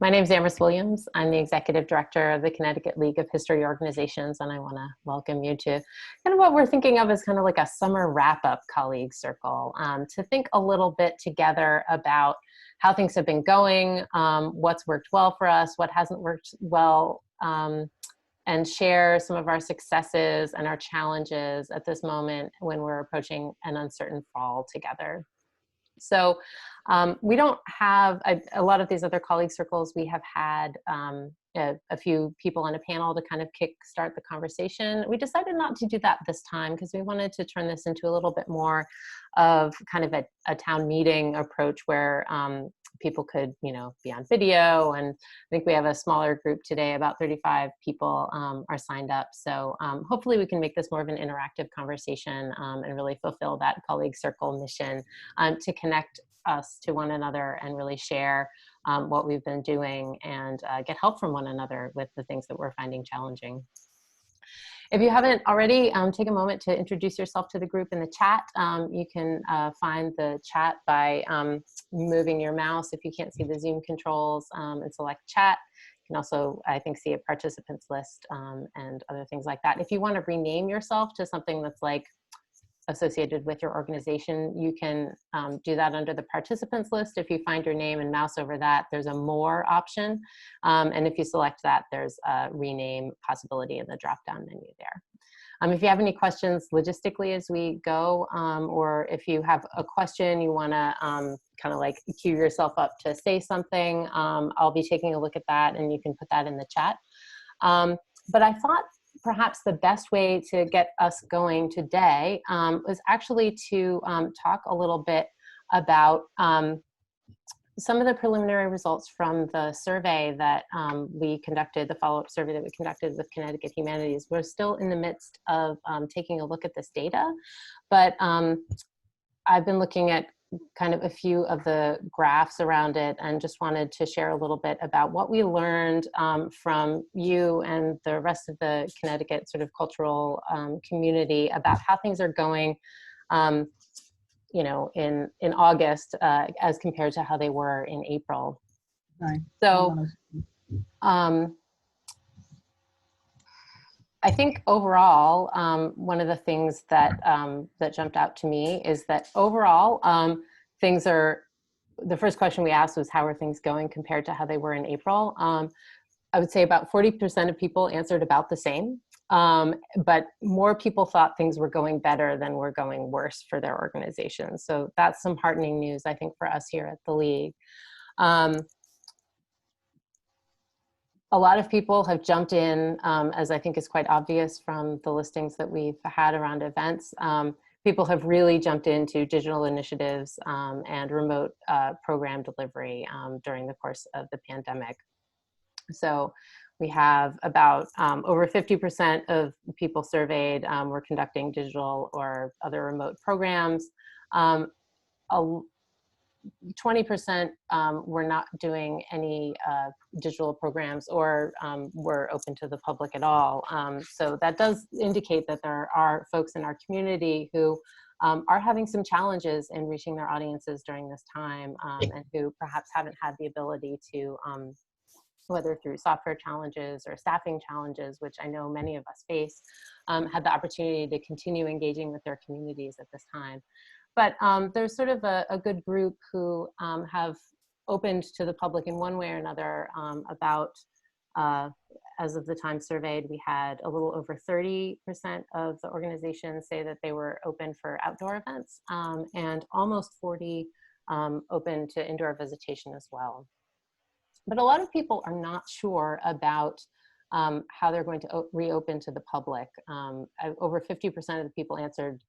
My name is Amherst Williams. I'm the Executive Director of the Connecticut League of History Organizations, and I want to welcome you to kind of what we're thinking of as kind of like a summer wrap-up colleague circle, to think a little bit together about how things have been going, what's worked well for us, what hasn't worked well, and share some of our successes and our challenges at this moment when we're approaching an uncertain fall together. So we don't have a lot of these other colleague circles. We have had a few people on a panel to kind of kickstart the conversation. We decided not to do that this time because we wanted to turn this into a little bit more of kind of a town meeting approach where people could, be on video. And I think we have a smaller group today, about 35 people are signed up. So hopefully we can make this more of an interactive conversation and really fulfill that colleague circle mission to connect us to one another and really share what we've been doing and get help from one another with the things that we're finding challenging. If you haven't already, take a moment to introduce yourself to the group in the chat. You can find the chat by moving your mouse if you can't see the Zoom controls and select chat. You can also, I think, see a participants list and other things like that. If you want to rename yourself to something that's like associated with your organization, you can do that under the participants list. If you find your name and mouse over that, there's a more option. And if you select that, there's a rename possibility in the drop-down menu there. If you have any questions logistically as we go, or if you have a question, you want to kind of like queue yourself up to say something, I'll be taking a look at that and you can put that in the chat. But I thought perhaps the best way to get us going today was actually to talk a little bit about some of the preliminary results from the survey that we conducted, the follow-up survey that we conducted with Connecticut Humanities. We're still in the midst of taking a look at this data, but I've been looking at kind of a few of the graphs around it and just wanted to share a little bit about what we learned from you and the rest of the Connecticut sort of cultural community about how things are going, in August as compared to how they were in April. Right. So I think overall, one of the things that that jumped out to me is that overall, things are, the first question we asked was, how are things going compared to how they were in April? I would say about 40% of people answered about the same, but more people thought things were going better than were going worse for their organizations. So that's some heartening news, I think, for us here at the League. A lot of people have jumped in, as I think is quite obvious from the listings that we've had around events. People have really jumped into digital initiatives and remote program delivery during the course of the pandemic. So we have about over 50% of people surveyed were conducting digital or other remote programs. 20% were not doing any digital programs or were open to the public at all. So that does indicate that there are folks in our community who are having some challenges in reaching their audiences during this time and who perhaps haven't had the ability to, whether through software challenges or staffing challenges, which I know many of us face, had the opportunity to continue engaging with their communities at this time. But there's sort of a good group who have opened to the public in one way or another. As of the time surveyed, we had a little over 30% of the organizations say that they were open for outdoor events, and almost 40 open to indoor visitation as well. But a lot of people are not sure about how they're going to reopen to the public. Over 50% of the people answered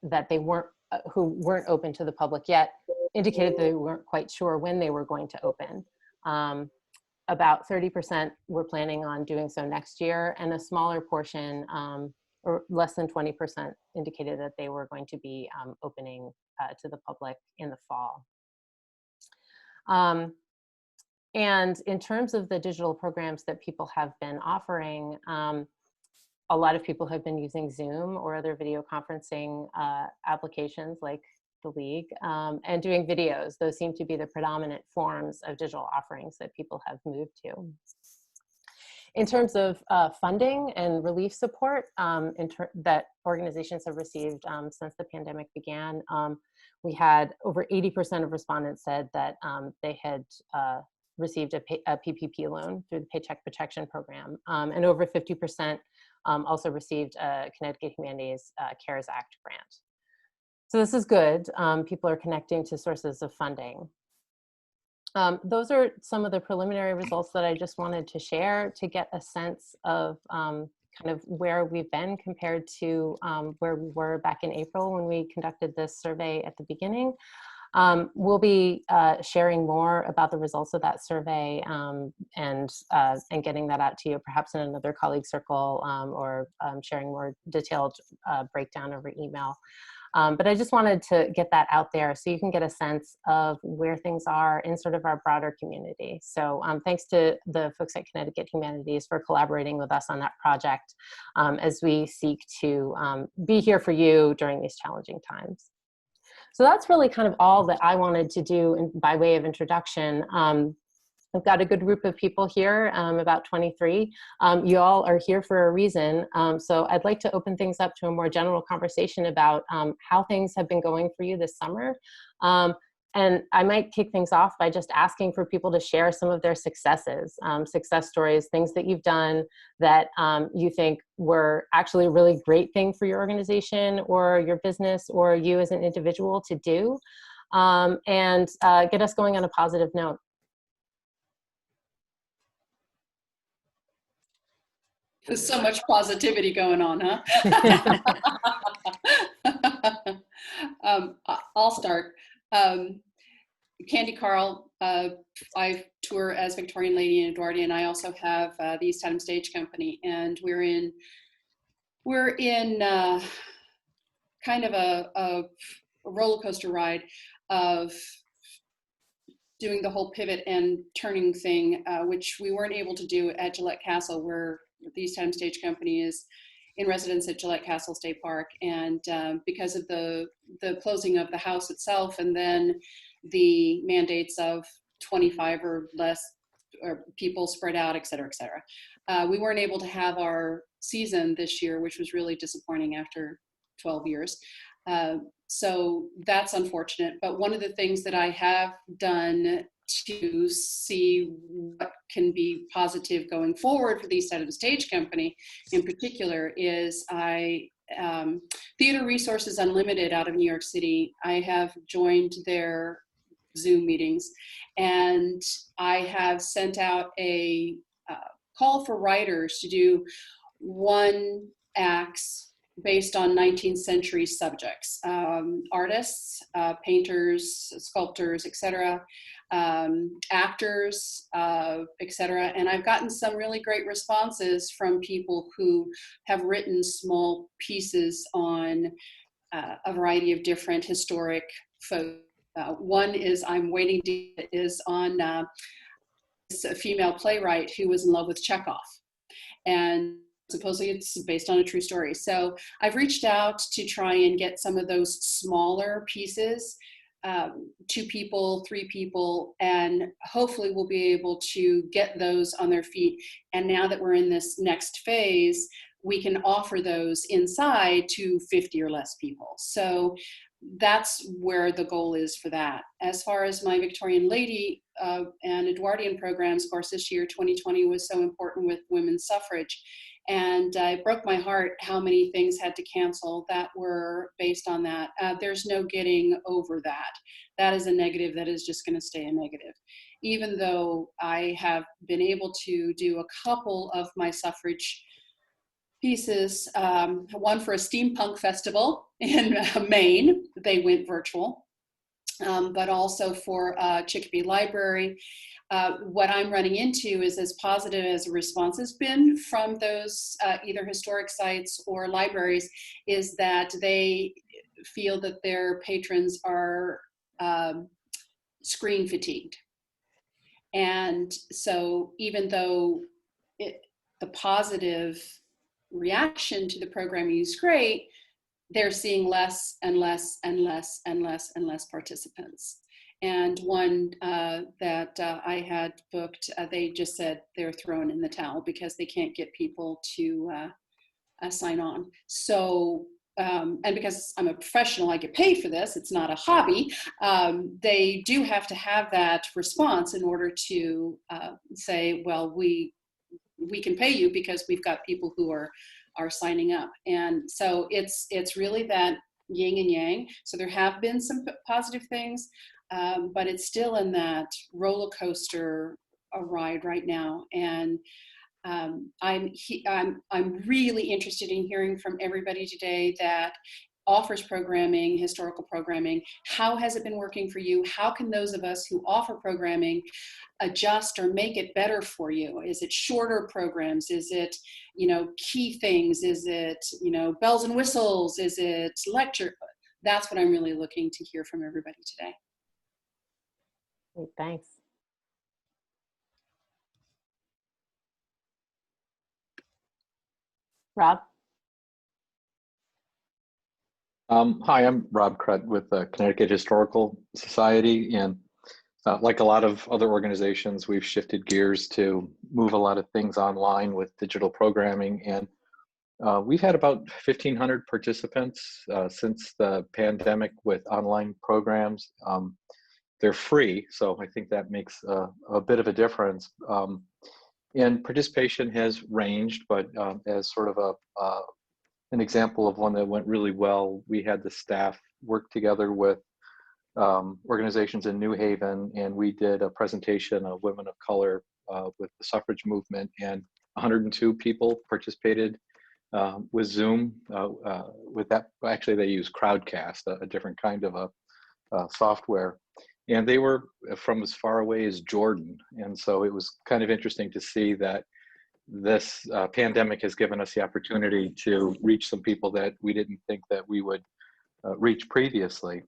that they weren't, who weren't open to the public yet, indicated they weren't quite sure when they were going to open. About 30% were planning on doing so next year, and a smaller portion, or less than 20%, indicated that they were going to be opening to the public in the fall. And in terms of the digital programs that people have been offering, a lot of people have been using Zoom or other video conferencing applications like the League, and doing videos. Those seem to be the predominant forms of digital offerings that people have moved to. In terms of funding and relief support that organizations have received since the pandemic began, we had over 80% of respondents said that they had received a PPP loan through the Paycheck Protection Program, and over 50% also received a Connecticut Humanities CARES Act grant. So this is good. People are connecting to sources of funding. Those are some of the preliminary results that I just wanted to share to get a sense of kind of where we've been compared to where we were back in April when we conducted this survey at the beginning. We'll be sharing more about the results of that survey and getting that out to you, perhaps in another colleague circle, or sharing more detailed breakdown over email. But I just wanted to get that out there so you can get a sense of where things are in sort of our broader community. So thanks to the folks at Connecticut Humanities for collaborating with us on that project as we seek to be here for you during these challenging times. So that's really kind of all that I wanted to do by way of introduction. I've got a good group of people here, about 23. You all are here for a reason. So I'd like to open things up to a more general conversation about how things have been going for you this summer. And I might kick things off by just asking for people to share some of their successes, success stories, things that you've done that you think were actually a really great thing for your organization or your business or you as an individual to do, and get us going on a positive note. There's so much positivity going on, huh? I'll start. Candy Carl, I tour as Victorian Lady and Edwardian. I also have the East Haddam Stage Company, and we're in kind of a roller coaster ride of doing the whole pivot and turning thing, which we weren't able to do at Gillette Castle, where the East Haddam Stage Company is in residence at Gillette Castle State Park. And because of the closing of the house itself, and then the mandates of 25 or less or people spread out, et cetera, we weren't able to have our season this year, which was really disappointing after 12 years. So that's unfortunate. But one of the things that I have done to see what can be positive going forward for the East Haddam Stage Company in particular is Theater Resources Unlimited out of New York City. I have joined their Zoom meetings, and I have sent out a call for writers to do one acts based on 19th century subjects, artists, painters, sculptors, etc., actors, etc. And I've gotten some really great responses from people who have written small pieces on a variety of different historic folk. One is on a female playwright who was in love with Chekhov, and supposedly it's based on a true story. So I've reached out to try and get some of those smaller pieces, 2 people, 3 people, and hopefully we'll be able to get those on their feet. And now that we're in this next phase, we can offer those inside to 50 or less people. So that's where the goal is for that. As far as my Victorian Lady and Edwardian programs, of course, this year, 2020, was so important with women's suffrage. And it broke my heart how many things had to cancel that were based on that. There's no getting over that. That is a negative that is just going to stay a negative. Even though I have been able to do a couple of my suffrage pieces, one for a steampunk festival in Maine, they went virtual, but also for Chicopee Library. What I'm running into is, as positive as a response has been from those either historic sites or libraries, is that they feel that their patrons are screen fatigued. And so even though the positive reaction to the programming is great, they're seeing less and less and less and less and less participants. And one that I had booked, they just said they're thrown in the towel because they can't get people to sign on. So, and because I'm a professional, I get paid for this, it's not a hobby, they do have to have that response in order to say, well, we can pay you because we've got people who are signing up. And so it's really that yin and yang. So there have been some positive things, but it's still in that roller coaster ride right now. And I'm really interested in hearing from everybody today that offers programming, historical programming. How has it been working for you? How can those of us who offer programming adjust or make it better for you? Is it shorter programs? Is it, key things? Is it, bells and whistles? Is it lecture? That's what I'm really looking to hear from everybody today. Great, thanks. Rob? Hi, I'm Rob Krett with the Connecticut Historical Society, and like a lot of other organizations, we've shifted gears to move a lot of things online with digital programming, and we've had about 1,500 participants since the pandemic with online programs. They're free, so I think that makes a bit of a difference. And participation has ranged, but as sort of an example of one that went really well, we had the staff work together with organizations in New Haven, and we did a presentation of women of color with the suffrage movement, and 102 people participated with Zoom. With that, actually, they use Crowdcast, a different kind of a software, and they were from as far away as Jordan, and so it was kind of interesting to see that this pandemic has given us the opportunity to reach some people that we didn't think that we would reach previously.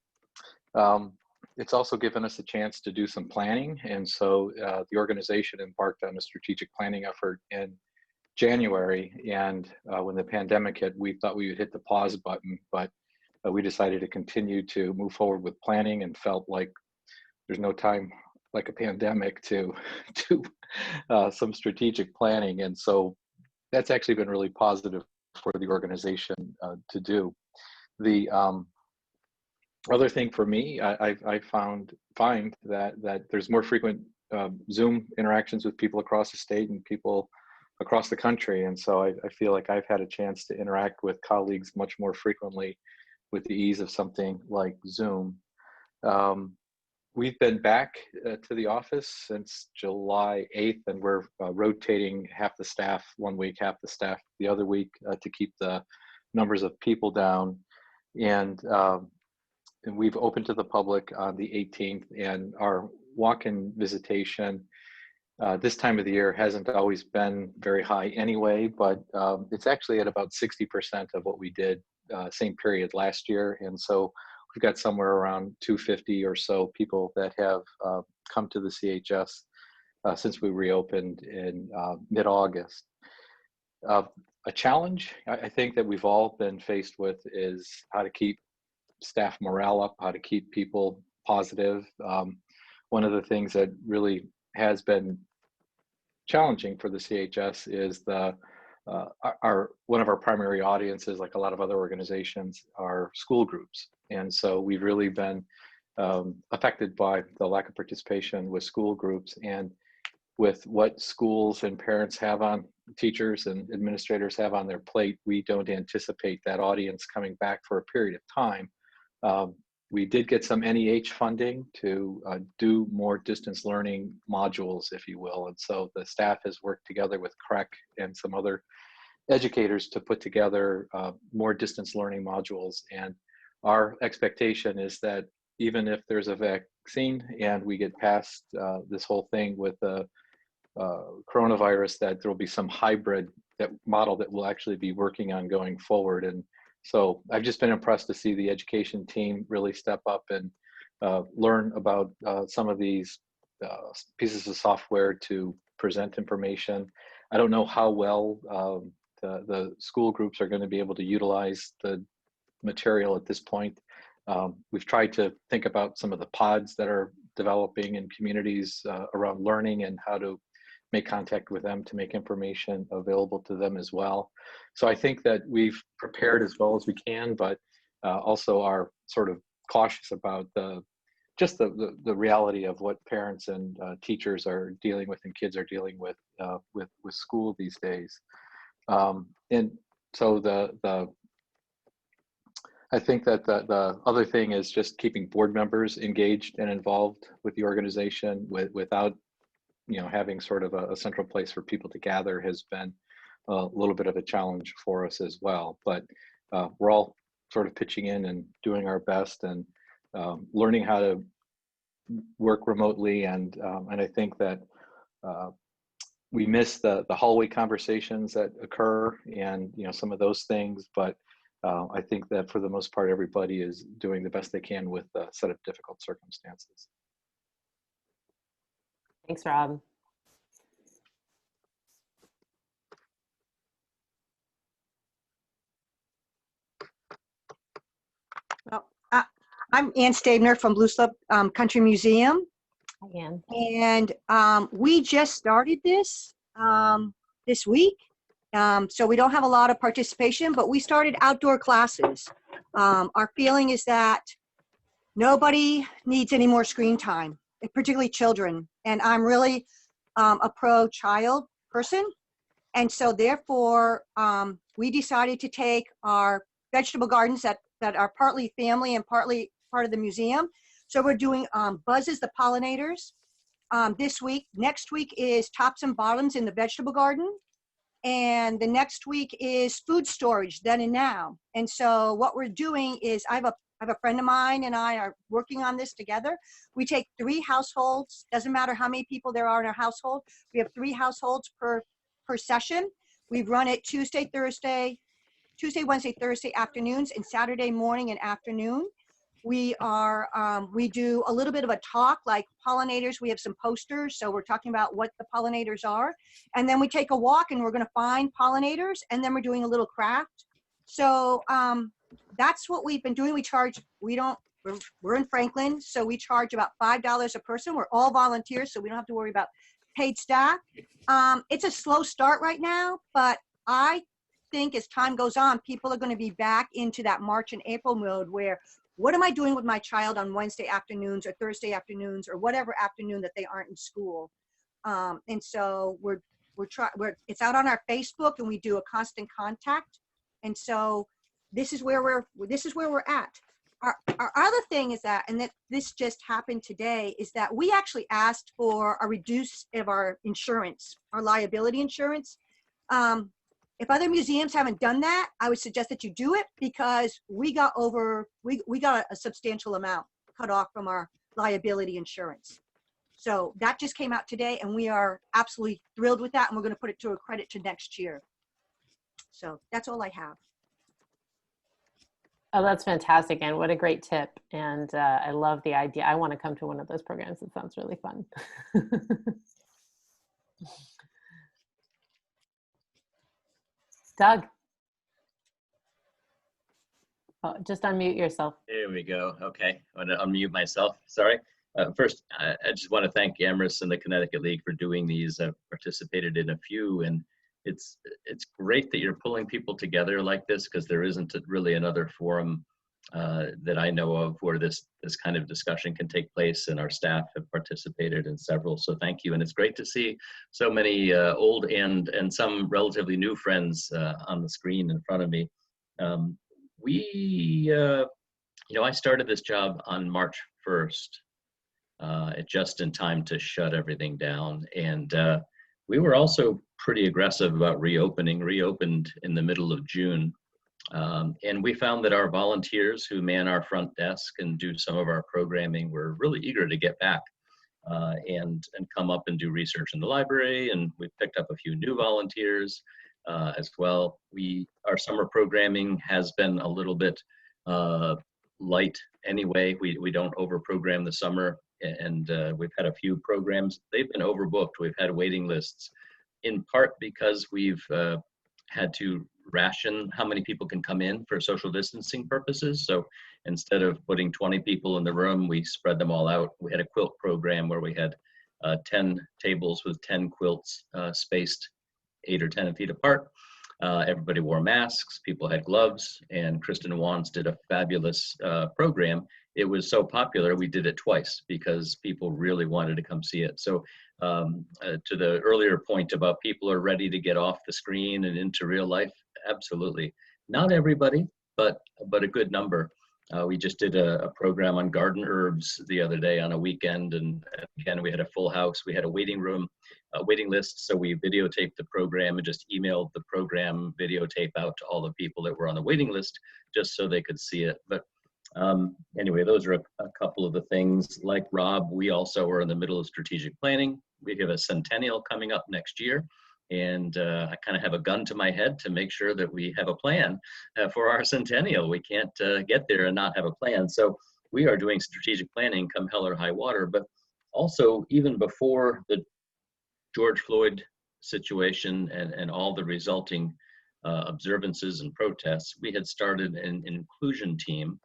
It's also given us a chance to do some planning, and so the organization embarked on a strategic planning effort in January, and when the pandemic hit, we thought we would hit the pause button, but we decided to continue to move forward with planning and felt like there's no time like a pandemic to do some strategic planning. And so that's actually been really positive for the organization to do. The other thing for me, I find that there's more frequent Zoom interactions with people across the state and people across the country. And so I feel like I've had a chance to interact with colleagues much more frequently with the ease of something like Zoom. We've been back to the office since July 8th, and we're rotating half the staff one week, half the staff the other week to keep the numbers of people down. And we've opened to the public on the 18th, and our walk-in visitation this time of the year hasn't always been very high anyway, but it's actually at about 60% of what we did same period last year. And so we've got somewhere around 250 or so people that have come to the CHS since we reopened in mid-August. A challenge I think that we've all been faced with is how to keep staff morale up, how to keep people positive. One of the things that really has been challenging for the CHS is one of our primary audiences, like a lot of other organizations, are school groups. And so we've really been affected by the lack of participation with school groups, and with what schools and parents have on, teachers and administrators have on their plate, we don't anticipate that audience coming back for a period of time. We did get some NEH funding to do more distance learning modules, if you will. And so the staff has worked together with CREC and some other educators to put together more distance learning modules. And our expectation is that even if there's a vaccine and we get past this whole thing with the coronavirus, that there will be some hybrid model that we'll actually be working on going forward. And so I've just been impressed to see the education team really step up and learn about some of these pieces of software to present information. I don't know how well the school groups are going to be able to utilize the material at this point. We've tried to think about some of the pods that are developing in communities around learning and how to make contact with them to make information available to them as well. So I think that we've prepared as well as we can, but also are sort of cautious about just the reality of what parents and teachers are dealing with and kids are dealing with school these days. And so I think that the other thing is just keeping board members engaged and involved with the organization without, having sort of a central place for people to gather has been a little bit of a challenge for us as well. But we're all sort of pitching in and doing our best and learning how to work remotely. And I think that we miss the hallway conversations that occur and, some of those things. But I think that for the most part, everybody is doing the best they can with a set of difficult circumstances. Thanks, Rob. Well, I'm Ann Stabner from Blue Slope Country Museum. Hi, Ann. And we just started this this week. So we don't have a lot of participation, but we started outdoor classes. Our feeling is that nobody needs any more screen time, particularly children. And I'm really a pro-child person. And so therefore, we decided to take our vegetable gardens that are partly family and partly part of the museum. So we're doing Buzzes the Pollinators this week. Next week is Tops and Bottoms in the vegetable garden. And the next week is food storage, then and now. And so what we're doing is I have a friend of mine and I are working on this together. We take 3 households, doesn't matter how many people there are in our household. We have 3 households per session. We run it Tuesday, Wednesday, Thursday afternoons and Saturday morning and afternoon. We do a little bit of a talk like pollinators. We have some posters. So we're talking about what the pollinators are. And then we take a walk and we're going to find pollinators. And then we're doing a little craft. So that's what we've been doing. We're in Franklin. So we charge about $5 a person. We're all volunteers. So we don't have to worry about paid staff. It's a slow start right now, but I think as time goes on, people are going to be back into that March and April mode where what am I doing with my child on Wednesday afternoons or Thursday afternoons or whatever afternoon that they aren't in school? And so it's out on our Facebook and we do a constant contact. And so this is where we're at. Our other thing is that, and that this just happened today, is that we actually asked for a reduce of our insurance, our liability insurance. If other museums haven't done that, I would suggest that you do it because we got a substantial amount cut off from our liability insurance. So that just came out today and we are absolutely thrilled with that and we're going to put it to a credit to next year. So that's all I have. Oh, that's fantastic. And what a great tip. And I love the idea. I want to come to one of those programs. It sounds really fun. Doug. Oh, just unmute yourself. There we go. Okay, I'm going to unmute myself. Sorry. First, I just want to thank Amherst and the Connecticut League for doing these. I've participated in a few, and it's great that you're pulling people together like this because there isn't really another forum that I know of where this kind of discussion can take place, and our staff have participated in several. So thank you, and it's great to see so many old and some relatively new friends on the screen in front of me. I started this job on March 1st, just in time to shut everything down. And we were also pretty aggressive about reopened in the middle of June. And we found that our volunteers who man our front desk and do some of our programming were really eager to get back and come up and do research in the library. And we picked up a few new volunteers as well. Our summer programming has been a little bit light anyway. We don't over-program the summer, and we've had a few programs. They've been overbooked. We've had waiting lists, in part because we've had to ration how many people can come in for social distancing purposes. So instead of putting 20 people in the room, we spread them all out. We had a quilt program where we had 10 tables with 10 quilts spaced 8 or 10 feet apart. Everybody wore masks, people had gloves, and Kristen Wands did a fabulous program. It was so popular, we did it twice because people really wanted to come see it. So to the earlier point about people are ready to get off the screen and into real life, absolutely. Not everybody, but a good number. We just did a program on garden herbs the other day on a weekend, and again, we had a full house. We had a waiting list, so we videotaped the program and just emailed the program videotape out to all the people that were on the waiting list, just so they could see it. But anyway, those are a couple of the things. Like Rob, we also are in the middle of strategic planning. We have a centennial coming up next year, and I kind of have a gun to my head to make sure that we have a plan for our centennial. We can't get there and not have a plan. So we are doing strategic planning come hell or high water. But also, even before the George Floyd situation and all the resulting observances and protests, we had started an inclusion team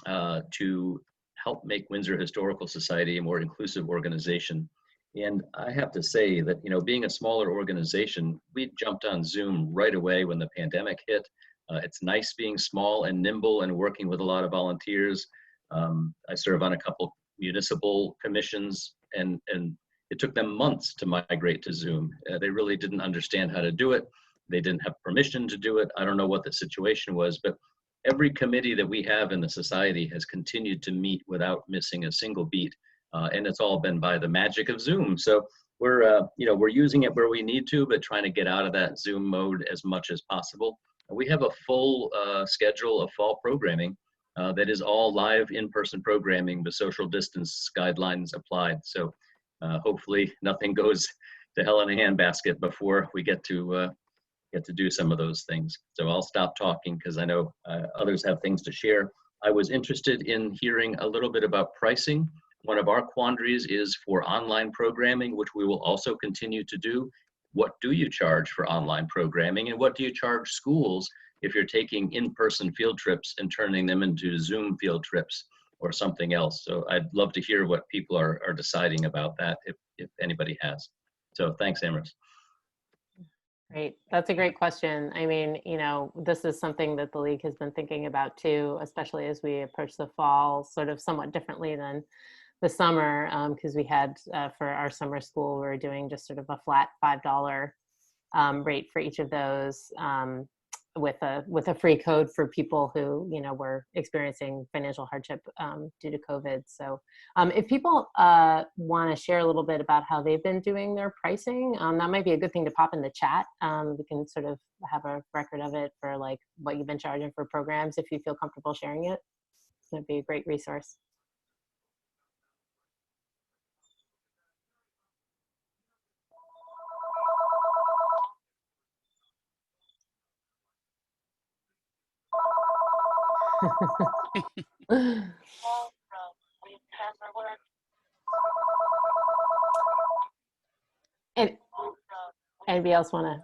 to help make Windsor Historical Society a more inclusive organization. And I have to say that, you know, being a smaller organization, we jumped on Zoom right away when the pandemic hit. It's nice being small and nimble and working with a lot of volunteers. I serve on a couple municipal commissions, and it took them months to migrate to Zoom. They really didn't understand how to do it. They didn't have permission to do it. I don't know what the situation was, but every committee that we have in the society has continued to meet without missing a single beat. And it's all been by the magic of Zoom. So we're using it where we need to, but trying to get out of that Zoom mode as much as possible. We have a full schedule of fall programming that is all live in-person programming with social distance guidelines applied. So hopefully nothing goes to hell in a handbasket before we get to do some of those things. So I'll stop talking because I know others have things to share. I was interested in hearing a little bit about pricing. One of our quandaries is for online programming, which we will also continue to do. What do you charge for online programming, and what do you charge schools if you're taking in-person field trips and turning them into Zoom field trips or something else? So I'd love to hear what people are deciding about that, if anybody has. So thanks, Amherst. Great. That's a great question. I mean, you know, this is something that the League has been thinking about too, especially as we approach the fall, sort of somewhat differently than the summer, because we had for our summer school, we were doing just sort of a flat $5 rate for each of those, with a free code for people who, you know, were experiencing financial hardship due to COVID. So if people want to share a little bit about how they've been doing their pricing, that might be a good thing to pop in the chat. We can sort of have a record of it for like what you've been charging for programs if you feel comfortable sharing it. That'd be a great resource. And anybody else want to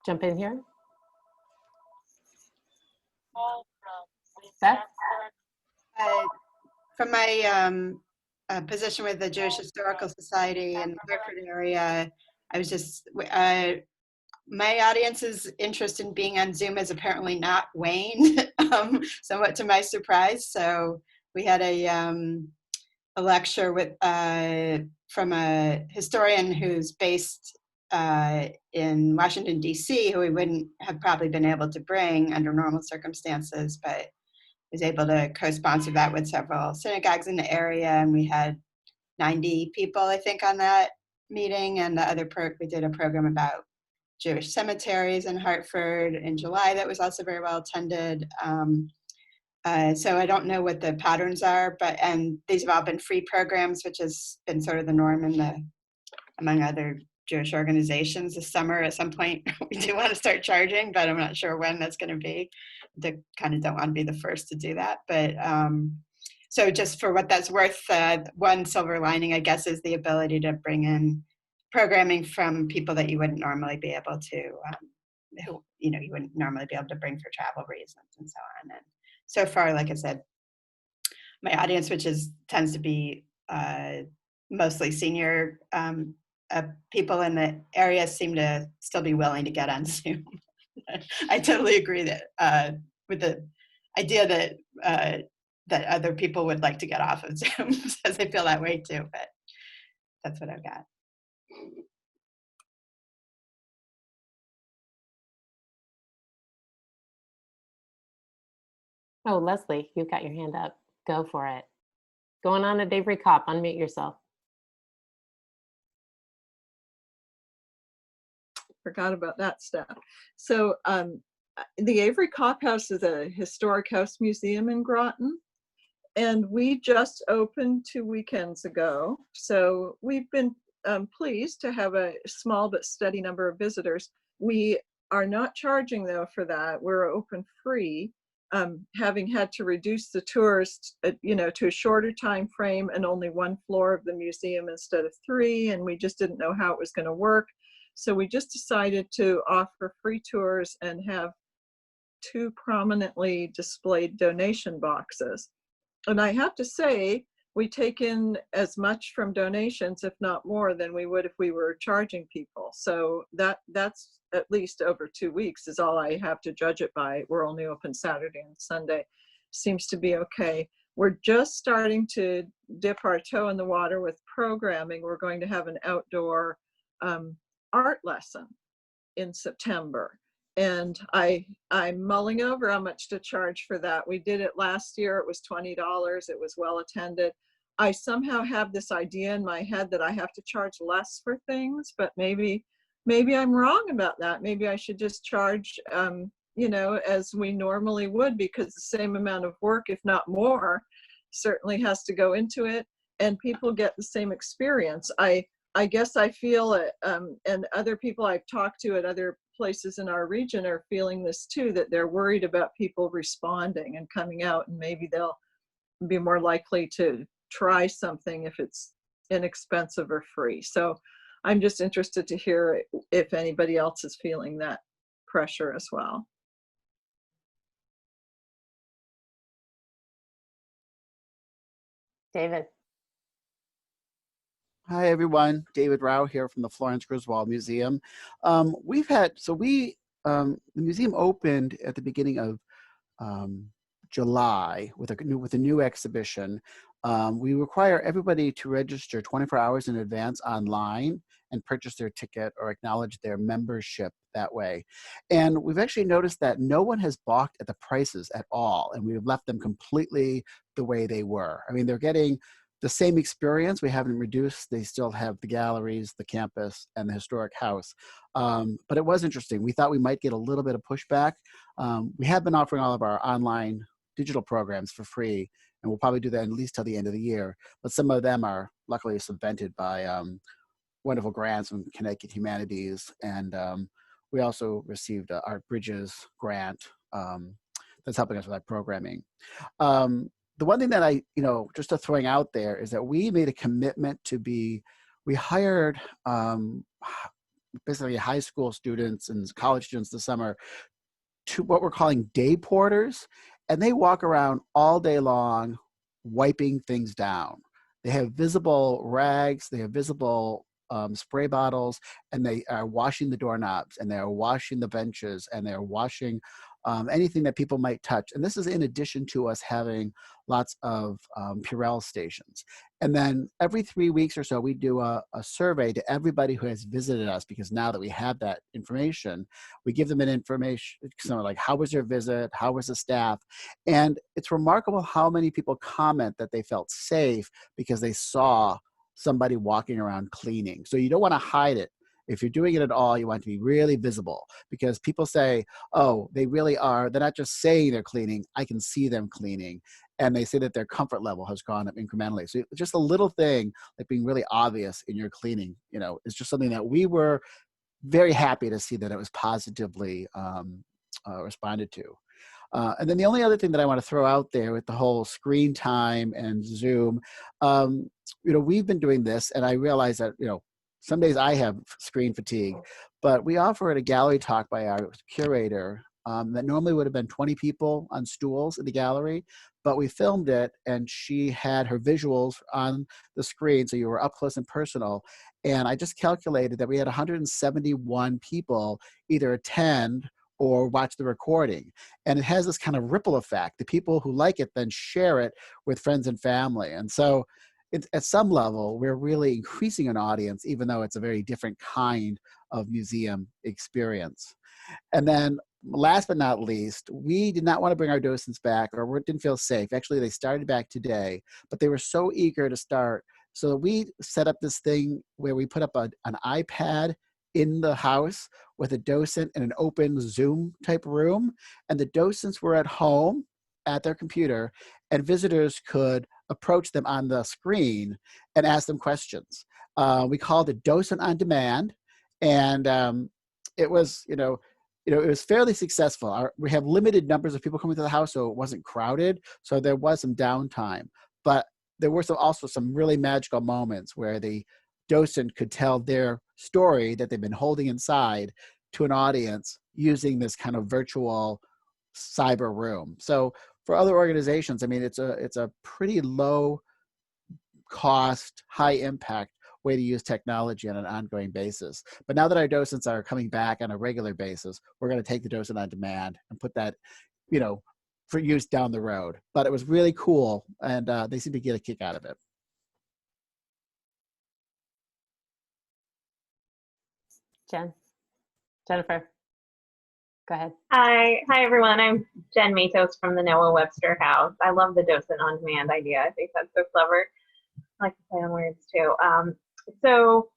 jump in here? Beth? From my position with the Jewish Historical Society in the Hartford area, I was just, my audience's interest in being on Zoom has apparently not waned, somewhat to my surprise. So we had a lecture with from a historian who's based in Washington, D.C., who we wouldn't have probably been able to bring under normal circumstances, but was able to co-sponsor that with several synagogues in the area. And we had 90 people, I think, on that meeting. And the other we did a program about Jewish cemeteries in Hartford in July that was also very well attended. So I don't know what the patterns are, and these have all been free programs, which has been sort of the norm among other Jewish organizations. This summer at some point we do want to start charging, but I'm not sure when that's going to be. They kind of don't want to be the first to do that. But so just for what that's worth, one silver lining, I guess, is the ability to bring in programming from people that you wouldn't normally be able to, who you wouldn't normally be able to bring for travel reasons and so on. And so far, like I said, my audience, which tends to be mostly senior people in the area, seem to still be willing to get on Zoom. I totally agree that with the idea that that other people would like to get off of Zoom, because I feel that way too. But that's what I've got. Oh, Leslie, you've got your hand up. Go for it. Going on at Avery Cop, unmute yourself. Forgot about that stuff. So the Avery Cop House is a historic house museum in Groton, and we just opened 2 weekends ago. So we've been pleased to have a small but steady number of visitors. We are not charging though for that. We're open free, having had to reduce the tours, to a shorter time frame and only 1 floor of the museum instead of 3, and we just didn't know how it was going to work. So we just decided to offer free tours and have 2 prominently displayed donation boxes. And I have to say, we take in as much from donations, if not more, than we would if we were charging people. So that's at least over 2 weeks is all I have to judge it by. We're only open Saturday and Sunday. Seems to be okay. We're just starting to dip our toe in the water with programming. We're going to have an outdoor art lesson in September. And I'm mulling over how much to charge for that. We did it last year. It was $20. It was well attended. I somehow have this idea in my head that I have to charge less for things, but maybe I'm wrong about that. Maybe I should just charge, as we normally would, because the same amount of work, if not more, certainly has to go into it, and people get the same experience. I guess I feel it, and other people I've talked to at other places in our region are feeling this too, that they're worried about people responding and coming out, and maybe they'll be more likely to try something if it's inexpensive or free. So I'm just interested to hear if anybody else is feeling that pressure as well. David. Hi, everyone. David Rao here from the Florence Griswold Museum. The museum opened at the beginning of July with a new exhibition. We require everybody to register 24 hours in advance online and purchase their ticket or acknowledge their membership that way. And we've actually noticed that no one has balked at the prices at all, and we've left them completely the way they were. I mean, they're getting the same experience. We haven't reduced. They still have the galleries, the campus, and the historic house. But it was interesting. We thought we might get a little bit of pushback. We have been offering all of our online digital programs for free, and we'll probably do that at least till the end of the year. But some of them are luckily subvented by wonderful grants from Connecticut Humanities. And we also received a Art Bridges grant that's helping us with that programming. The one thing that just to throwing out there is that we made a commitment we hired basically high school students and college students this summer to what we're calling day porters, and they walk around all day long wiping things down. They have visible rags, they have visible spray bottles, and they are washing the doorknobs, and they are washing the benches, and they're washing anything that people might touch. And this is in addition to us having lots of Purell stations. And then every 3 weeks or so, we do a survey to everybody who has visited us, because now that we have that information, we give them an information, like, how was your visit? How was the staff? And it's remarkable how many people comment that they felt safe because they saw somebody walking around cleaning. So you don't want to hide it. If you're doing it at all, you want it to be really visible, because people say, oh, they really are. They're not just saying they're cleaning. I can see them cleaning. And they say that their comfort level has gone up incrementally. So just a little thing like being really obvious in your cleaning, is just something that we were very happy to see that it was positively responded to. And then the only other thing that I want to throw out there with the whole screen time and Zoom, we've been doing this, and I realize that, some days I have screen fatigue, but we offered a gallery talk by our curator that normally would have been 20 people on stools in the gallery, but we filmed it and she had her visuals on the screen, so you were up close and personal. And I just calculated that we had 171 people either attend or watch the recording. And it has this kind of ripple effect. The people who like it then share it with friends and family. And so at some level, we're really increasing an audience, even though it's a very different kind of museum experience. And then last but not least, we did not want to bring our docents back, or didn't feel safe. Actually, they started back today, but they were so eager to start. So we set up this thing where we put up an iPad in the house with a docent in an open Zoom type room. And the docents were at home at their computer, and visitors could approach them on the screen and ask them questions. We called it Docent on Demand. And it was, it was fairly successful. We have limited numbers of people coming to the house, so it wasn't crowded. So there was some downtime, but there were also some really magical moments where the docent could tell their story that they've been holding inside to an audience using this kind of virtual cyber room. So for other organizations, I mean, it's a pretty low cost, high impact way to use technology on an ongoing basis. But now that our docents are coming back on a regular basis, we're going to take the Docent on Demand and put that, for use down the road. But it was really cool, and they seem to get a kick out of it. Jennifer, go ahead. Hi everyone. I'm Jen Matos from the Noah Webster House. I love the Docent on Demand idea. I think that's so clever. I like to play on words too. So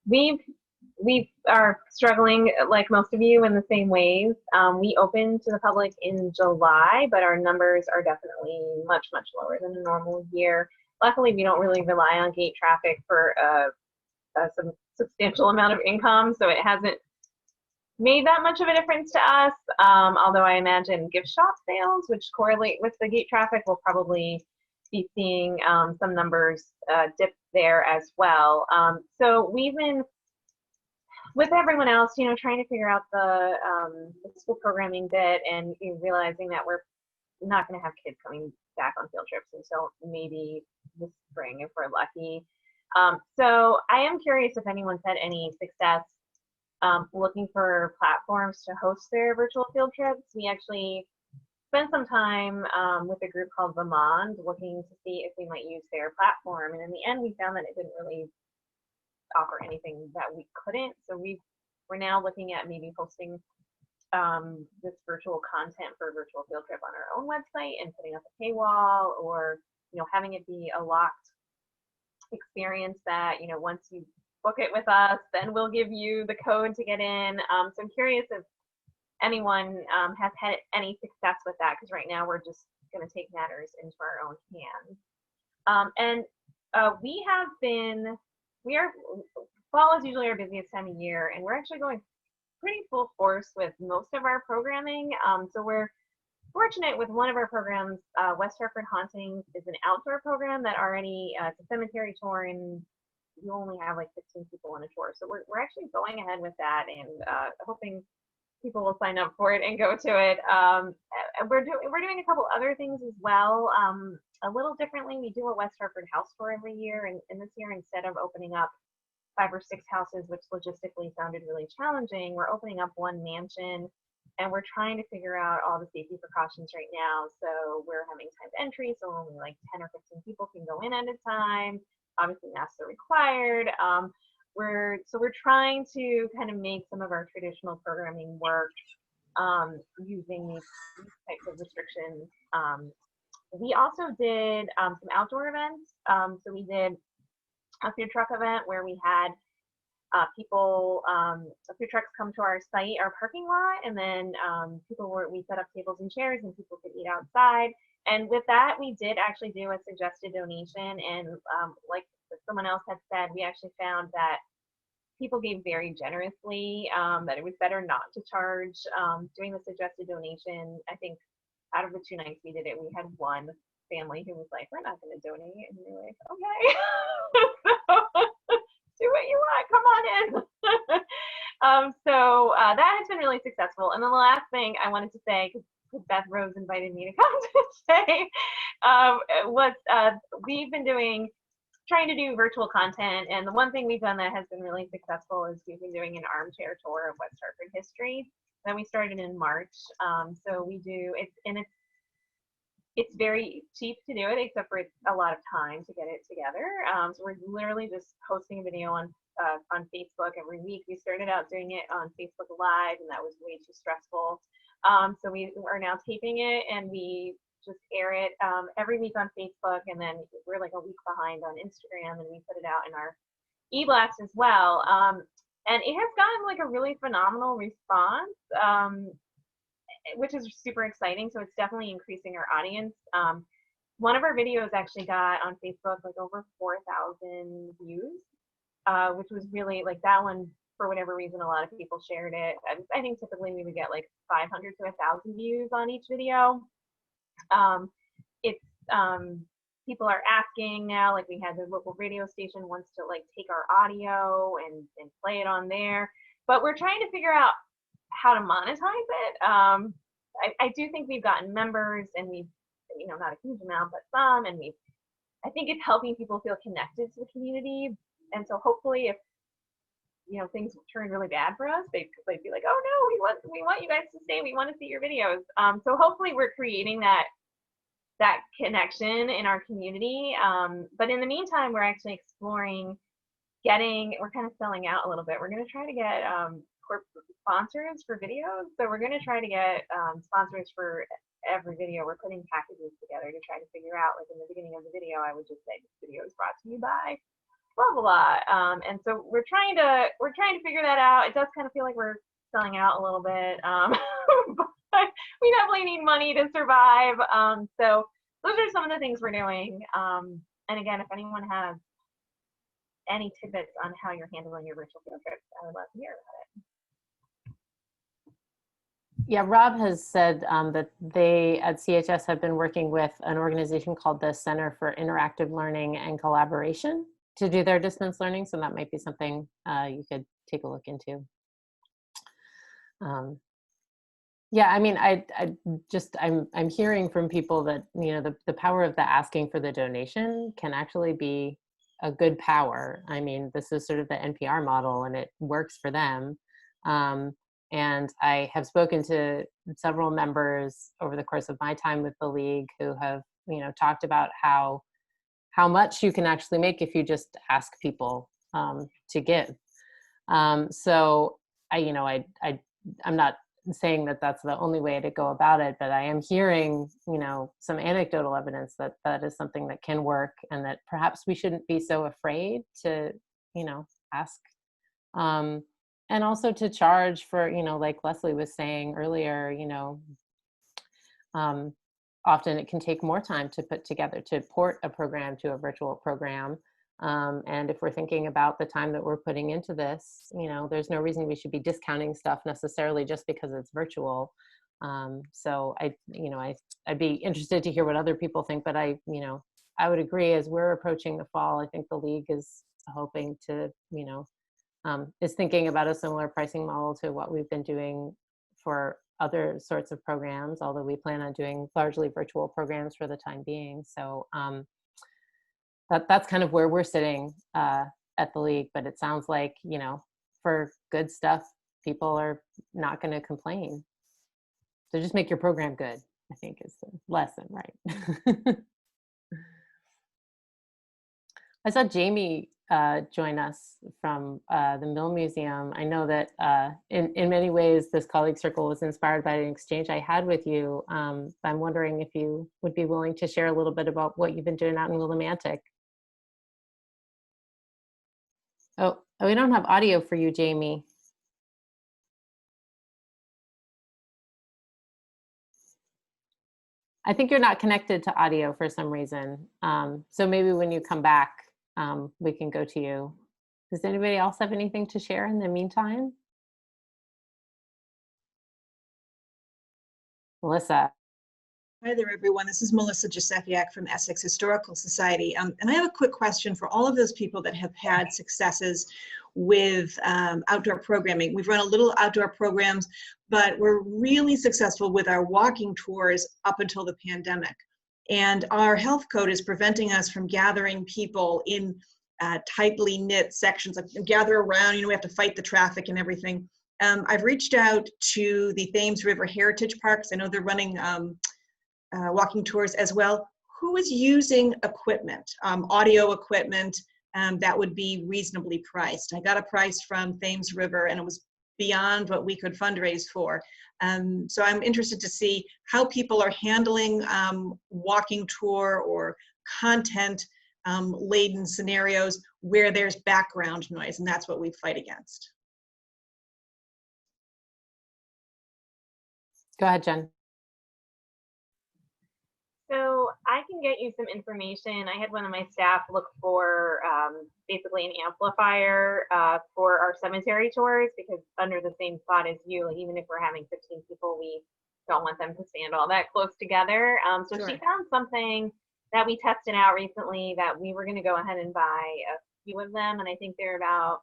we are struggling, like most of you, in the same ways. We opened to the public in July, but our numbers are definitely much lower than a normal year. Luckily, we don't really rely on gate traffic for some substantial amount of income, so it hasn't made that much of a difference to us. Although I imagine gift shop sales, which correlate with the gate traffic, will probably be seeing some numbers dip there as well. So we've been, with everyone else, trying to figure out the school programming bit, and realizing that we're not going to have kids coming back on field trips until maybe this spring if we're lucky. So I am curious if anyone's had any success looking for platforms to host their virtual field trips. We actually spent some time with a group called Vermont looking to see if we might use their platform. And in the end, we found that it didn't really offer anything that we couldn't. So we're now looking at maybe hosting this virtual content for a virtual field trip on our own website and putting up a paywall, or having it be a locked experience that once you book it with us, then we'll give you the code to get in. So I'm curious if anyone has had any success with that, because right now we're just going to take matters into our own hands. Fall is usually our busiest time of year, and we're actually going pretty full force with most of our programming. So we're fortunate with one of our programs. West Hartford Hauntings is an outdoor program that already, it's a cemetery tour, and you only have like 15 people on a tour. So we're actually going ahead with that, and hoping people will sign up for it and go to it. And we're doing a couple other things as well, a little differently. We do a West Hartford house tour every year, and this year, instead of opening up 5 or 6 houses, which logistically sounded really challenging, we're opening up one mansion, and we're trying to figure out all the safety precautions right now. So we're having timed entry, so only like 10 or 15 people can go in at a time. Obviously, masks are required. We're trying to kind of make some of our traditional programming work using these types of restrictions. We also did some outdoor events. So we did a food truck event where we had food trucks come to our site, our parking lot, and then we set up tables and chairs, and people could eat outside. And with that, we did actually do a suggested donation, and like someone else had said, we actually found that people gave very generously, that it was better not to charge doing the suggested donation. I think out of the 2 nights we did it, we had one family who was like, we're not going to donate, and we were like, okay. do what you want, come on in. So that has been really successful. And then the last thing I wanted to say, because Beth Rose invited me to come to say, was we've been trying to do virtual content. And the one thing we've done that has been really successful is we've been doing an armchair tour of West Hartford history that we started in March. So we do, it's very cheap to do it, except for it's a lot of time to get it together. So we're literally just posting a video on Facebook every week. We started out doing it on Facebook Live, and that was way too stressful. So we are now taping it, and we just air it every week on Facebook, and then we're like a week behind on Instagram, and we put it out in our e-blast as well. And it has gotten like a really phenomenal response, which is super exciting. So it's definitely increasing our audience. One of our videos actually got on Facebook like over 4,000 views, which was really like that one, for whatever reason, a lot of people shared it. I think typically we would get like 500 to 1,000 views on each video. It's people are asking now, like we had the local radio station wants to like take our audio and play it on there, but we're trying to figure out how to monetize it. I do think we've gotten members, and we've, not a huge amount, but some, and I think it's helping people feel connected to the community. And so hopefully if, things turn really bad for us, they'd be like, oh no, we want you guys to stay. We want to see your videos. So hopefully we're creating that connection in our community. But in the meantime, we're actually exploring we're kind of selling out a little bit. We're going to try to get corporate sponsors for videos. So we're going to try to get sponsors for every video. We're putting packages together to try to figure out, like in the beginning of the video, I would just say this video is brought to you by blah blah blah. And so we're trying to figure that out. It does kind of feel like we're selling out a little bit, but we definitely need money to survive. So those are some of the things we're doing. And again, if anyone has any tidbits on how you're handling your virtual field trips, I would love to hear about it. Yeah, Rob has said that they at CHS have been working with an organization called the Center for Interactive Learning and Collaboration to do their distance learning. So that might be something you could take a look into. Yeah, I mean, I'm hearing from people that, the power of the asking for the donation can actually be a good power. I mean, this is sort of the NPR model, and it works for them. And I have spoken to several members over the course of my time with the league who have, talked about how much you can actually make if you just ask people to give. So I'm not saying that that's the only way to go about it, but I am hearing, some anecdotal evidence that that is something that can work, and that perhaps we shouldn't be so afraid to, ask. And also to charge for, like Leslie was saying earlier, often it can take more time to port a program to a virtual program. And if we're thinking about the time that we're putting into this, there's no reason we should be discounting stuff necessarily just because it's virtual. So I'd be interested to hear what other people think, but I would agree, as we're approaching the fall, I think the league is hoping to, is thinking about a similar pricing model to what we've been doing for other sorts of programs, although we plan on doing largely virtual programs for the time being. So that's kind of where we're sitting at the league, but it sounds like, for good stuff, people are not going to complain. So just make your program good, I think is the lesson, right? I saw Jamie join us from the Mill Museum. I know that in many ways this colleague circle was inspired by an exchange I had with you. I'm wondering if you would be willing to share a little bit about what you've been doing out in Willimantic. Oh, we don't have audio for you, Jamie. I think you're not connected to audio for some reason. So maybe when you come back, we can go to you. Does anybody else have anything to share in the meantime? Melissa. Hi there, everyone. This is Melissa Jasefiak from Essex Historical Society. And I have a quick question for all of those people that have had successes with outdoor programming. We've run a little outdoor programs, but we're really successful with our walking tours up until the pandemic. And our health code is preventing us from gathering people in tightly knit sections, like gather around, we have to fight the traffic and everything. I've reached out to the Thames River Heritage Parks. I know they're running walking tours as well. Who is using equipment, audio equipment that would be reasonably priced? I got a price from Thames River and it was beyond what we could fundraise for. So I'm interested to see how people are handling walking tour or content laden scenarios where there's background noise, and that's what we fight against. Go ahead, Jen. So I can get you some information. I had one of my staff look for basically an amplifier for our cemetery tours, because under the same spot as you, like, even if we're having 15 people, we don't want them to stand all that close together. So Sure. she found something that we tested out recently that we were going to go ahead and buy a few of them, and I think they're about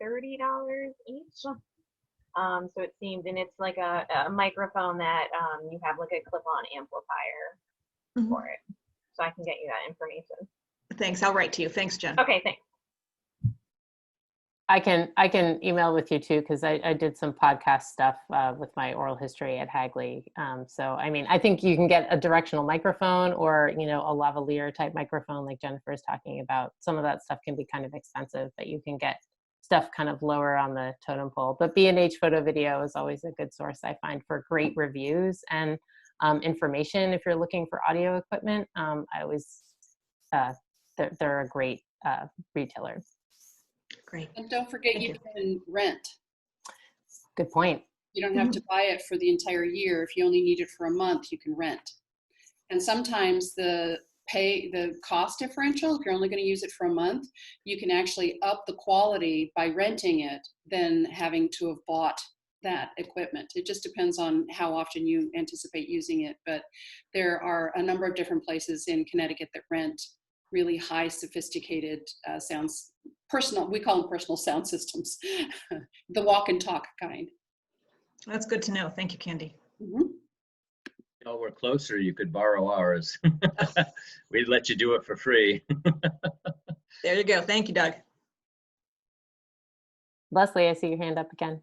$30 each. So it seemed, and it's like a microphone that you have like a clip-on amplifier for it. So I can get you that information. Thanks. I'll write to you. Thanks, Jen. Okay, thanks. I can email with you too, because I did some podcast stuff with my oral history at Hagley. So I mean, I think you can get a directional microphone or a lavalier type microphone like Jennifer is talking about. Some of that stuff can be kind of expensive, but you can get stuff kind of lower on the totem pole. But B&H Photo Video is always a good source, I find, for great reviews and information. If you're looking for audio equipment, I always they're a great retailer. Great. And don't forget, you can rent. Good point. You don't have to buy it for the entire year. If you only need it for a month, you can rent. And sometimes the cost differential, if you're only going to use it for a month, you can actually up the quality by renting it than having to have bought that equipment. It just depends on how often you anticipate using it. But there are a number of different places in Connecticut that rent really high sophisticated sounds, we call them personal sound systems, the walk and talk kind. That's good to know. Thank you, Candy. We're closer, you could borrow ours. We'd let you do it for free. There you go. Thank you, Doug. Leslie, I see your hand up again.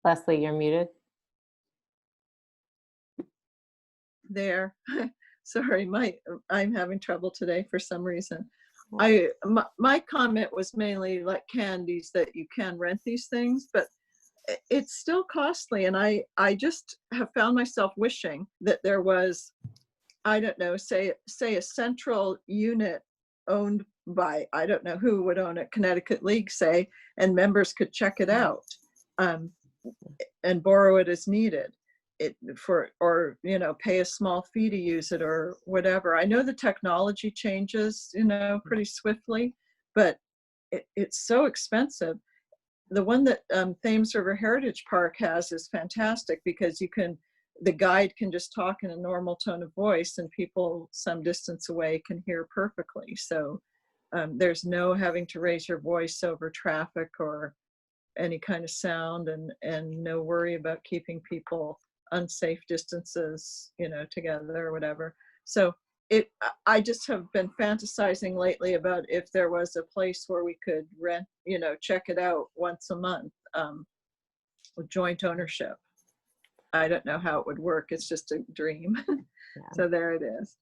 Leslie, you're muted. There. Sorry, I'm having trouble today for some reason. My comment was mainly like Candy's, that you can rent these things, but it's still costly. And I just have found myself wishing that there was, I don't know, say a central unit owned by, I don't know who would own it, Connecticut League, say, and members could check it out and borrow it as needed. Or pay a small fee to use it or whatever. I know the technology changes, pretty swiftly, but it's so expensive. The one that Thames River Heritage Park has is fantastic, because the guide can just talk in a normal tone of voice and people some distance away can hear perfectly. So there's no having to raise your voice over traffic or any kind of sound, and no worry about keeping people unsafe distances, together or whatever. So I just have been fantasizing lately about if there was a place where we could rent, check it out once a month with joint ownership. I don't know how it would work. It's just a dream. Yeah. So there it is.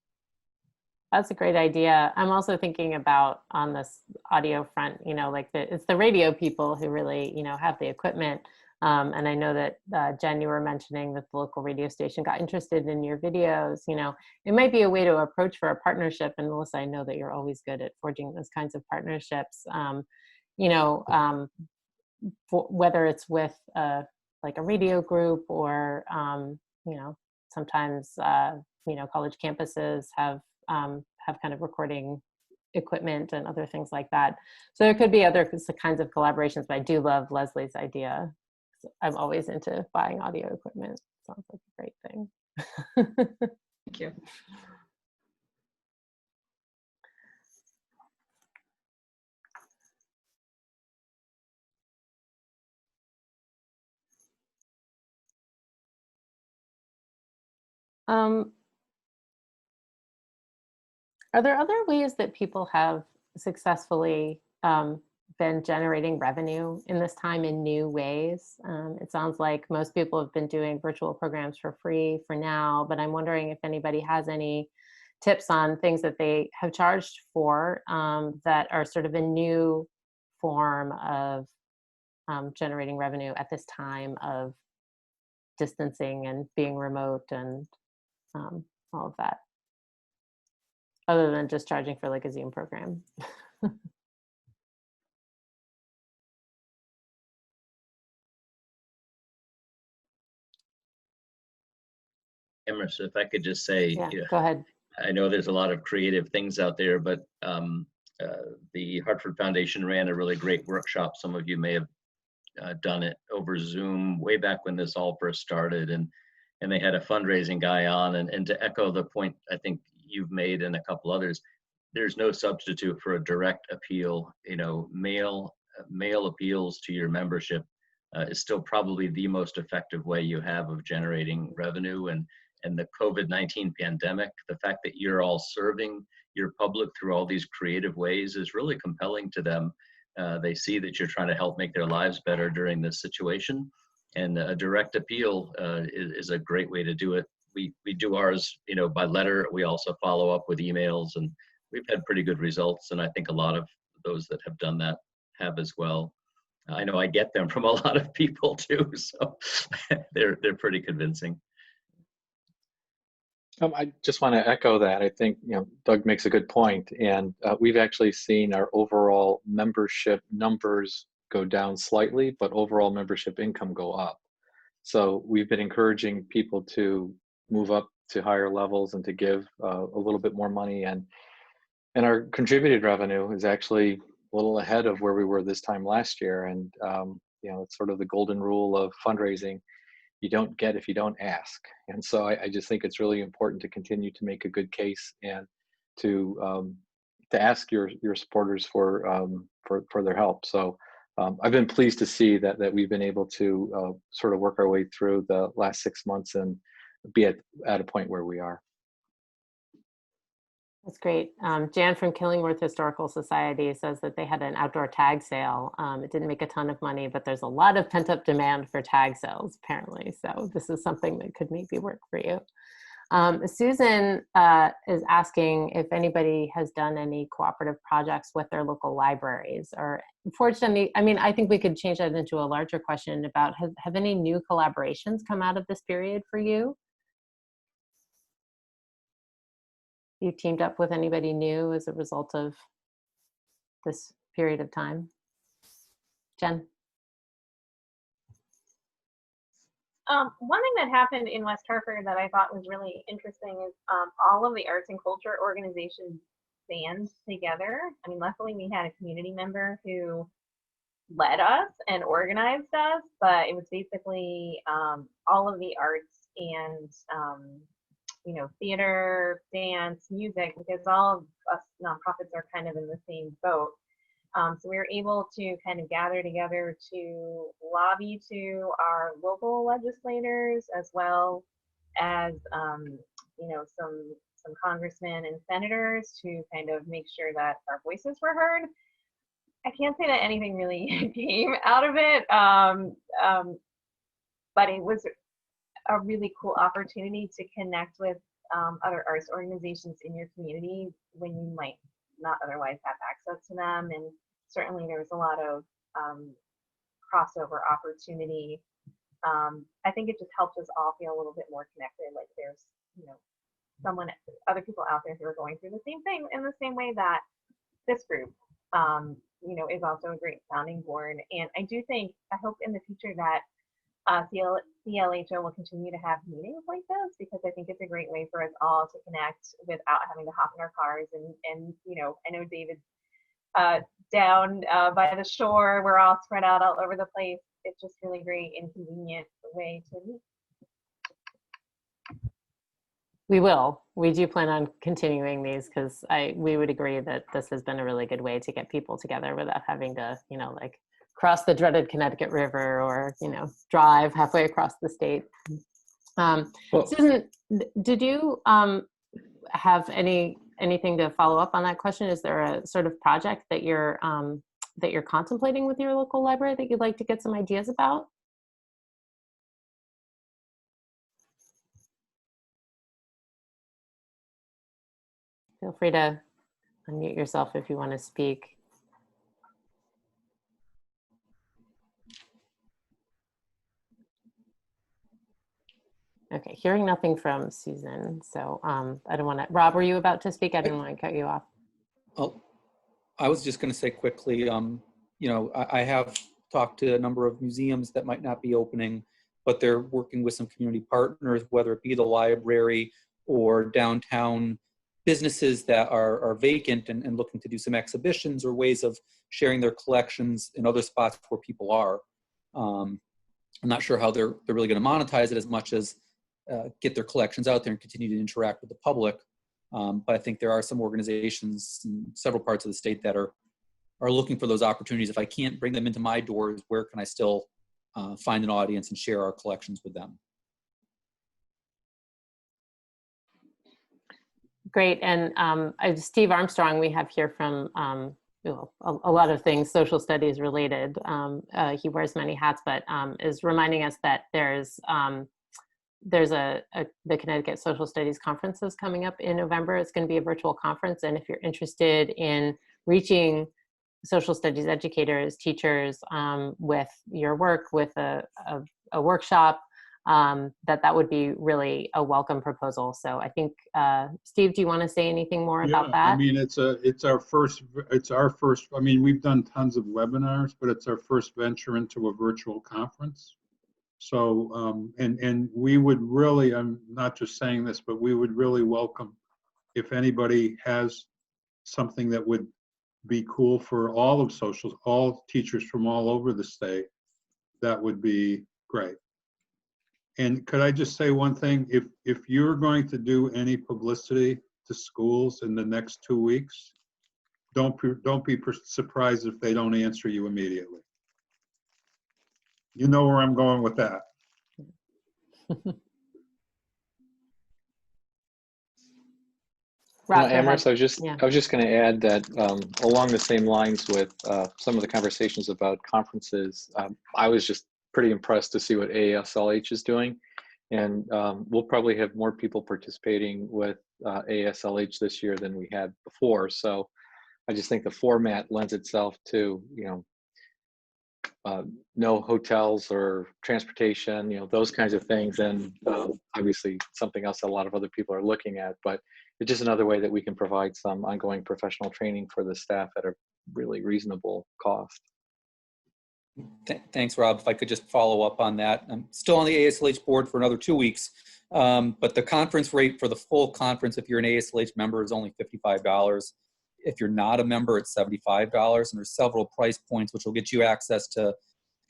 That's a great idea. I'm also thinking about on this audio front, it's the radio people who really, have the equipment. And I know that Jen, you were mentioning that the local radio station got interested in your videos. It might be a way to approach for a partnership. And Melissa, I know that you're always good at forging those kinds of partnerships. Whether it's with like a radio group or sometimes college campuses have have kind of recording equipment and other things like that. So there could be other kinds of collaborations, but I do love Leslie's idea. I'm always into buying audio equipment. Sounds like a great thing. Thank you. Are there other ways that people have successfully been generating revenue in this time in new ways? It sounds like most people have been doing virtual programs for free for now, but I'm wondering if anybody has any tips on things that they have charged for that are sort of a new form of generating revenue at this time of distancing and being remote and all of that, other than just charging for like a Zoom program. Emerson, if I could just say, Yeah, go ahead. I know there's a lot of creative things out there, but the Hartford Foundation ran a really great workshop. Some of you may have done it over Zoom way back when this all first started, and they had a fundraising guy on. And to echo the point I think you've made and a couple others, there's no substitute for a direct appeal. You know, mail appeals to your membership is still probably the most effective way you have of generating revenue. And the COVID-19 pandemic, the fact that you're all serving your public through all these creative ways is really compelling to them. They see that you're trying to help make their lives better during this situation. And a direct appeal is a great way to do it. We do ours, you know, by letter. We also follow up with emails, and we've had pretty good results. And I think a lot of those that have done that have as well. I know I get them from a lot of people too, so they're pretty convincing. I just want to echo that. I think, you know, Doug makes a good point, and we've actually seen our overall membership numbers go down slightly, but overall membership income go up. So we've been encouraging people to move up to higher levels and to give a little bit more money, and our contributed revenue is actually a little ahead of where we were this time last year. And you know, it's sort of the golden rule of fundraising: you don't get if you don't ask. And so I just think it's really important to continue to make a good case and to ask your supporters for their help. So I've been pleased to see that we've been able to sort of work our way through the last 6 months and be at a point where we are. That's great. Jan from Killingworth Historical Society says that they had an outdoor tag sale. It didn't make a ton of money, but there's a lot of pent-up demand for tag sales, apparently. So this is something that could maybe work for you. Susan is asking if anybody has done any cooperative projects with their local libraries, or fortunately, I mean, I think we could change that into a larger question about have any new collaborations come out of this period for you? You teamed up with anybody new as a result of this period of time? Jen? One thing that happened in West Hartford that I thought was really interesting is all of the arts and culture organizations band together. I mean, luckily we had a community member who led us and organized us, but it was basically all of the arts and you know, theater, dance, music, because all of us nonprofits are kind of in the same boat. So we were able to kind of gather together to lobby to our local legislators, as well as you know, some congressmen and senators, to kind of make sure that our voices were heard. I can't say that anything really came out of it, but it was a really cool opportunity to connect with other arts organizations in your community when you might not otherwise have access to them. And certainly there was a lot of crossover opportunity. I think it just helped us all feel a little bit more connected, like there's, you know, other people out there who are going through the same thing in the same way that this group, you know, is also a great sounding board. And I do think, I hope in the future that CLHO will continue to have meetings like this because I think it's a great way for us all to connect without having to hop in our cars. And I know David's down by the shore. We're all spread out all over the place. It's just really great and convenient way to meet. We do plan on continuing these because we would agree that this has been a really good way to get people together without having to, like cross the dreaded Connecticut River or, drive halfway across the state. Susan, did you have anything to follow up on that question? Is there a sort of project that you're contemplating with your local library that you'd like to get some ideas about? Feel free to unmute yourself if you want to speak. Okay, hearing nothing from Susan, so I don't want to. Rob, were you about to speak? I didn't want to cut you off. Oh, I was just going to say quickly, I have talked to a number of museums that might not be opening, but they're working with some community partners, whether it be the library or downtown businesses that are vacant and looking to do some exhibitions or ways of sharing their collections in other spots where people are. I'm not sure how they're really going to monetize it as much as get their collections out there and continue to interact with the public. But I think there are some organizations in several parts of the state that are looking for those opportunities. If I can't bring them into my doors, where can I still find an audience and share our collections with them? Great, and Steve Armstrong, we have here from a lot of things social studies related. He wears many hats, but is reminding us that there's the Connecticut Social Studies Conference is coming up in November. It's going to be a virtual conference, and if you're interested in reaching social studies educators, teachers with your work, with a workshop, that would be really a welcome proposal. So I think, Steve, do you want to say anything more about that? I mean, it's our first, I mean, we've done tons of webinars, but it's our first venture into a virtual conference. So, and we would really, I'm not just saying this, but we would really welcome if anybody has something that would be cool for all of socials, all teachers from all over the state, that would be great. And could I just say one thing? If you're going to do any publicity to schools in the next 2 weeks, don't be surprised if they don't answer you immediately. You know where I'm going with that. Amherst, I was just going to add that along the same lines with some of the conversations about conferences, I was just pretty impressed to see what AASLH is doing, and we'll probably have more people participating with AASLH this year than we had before. So I just think the format lends itself to no hotels or transportation, those kinds of things, and obviously something else that a lot of other people are looking at, but it's just another way that we can provide some ongoing professional training for the staff at a really reasonable cost. Thanks, Rob. If I could just follow up on that. I'm still on the AASLH board for another 2 weeks, but the conference rate for the full conference, if you're an AASLH member, is only $55. If you're not a member, it's $75, and there's several price points which will get you access to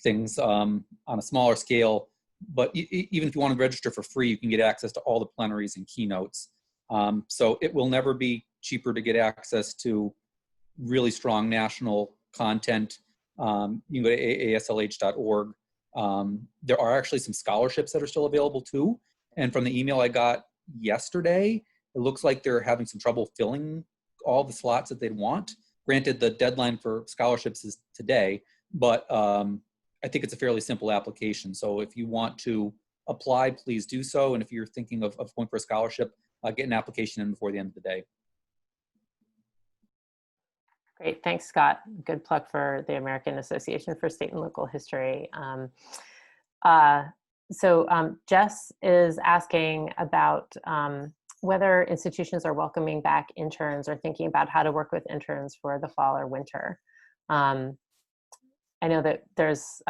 things on a smaller scale. But even if you want to register for free, you can get access to all the plenaries and keynotes. So it will never be cheaper to get access to really strong national content. You can go to aaslh.org. There are actually some scholarships that are still available too. And from the email I got yesterday, it looks like they're having some trouble filling all the slots that they'd want. Granted, the deadline for scholarships is today, but I think it's a fairly simple application. So if you want to apply, please do so. And if you're thinking of going for a scholarship, get an application in before the end of the day. Great, thanks, Scott. Good plug for the American Association for State and Local History. Jess is asking about whether institutions are welcoming back interns or thinking about how to work with interns for the fall or winter. I know that there's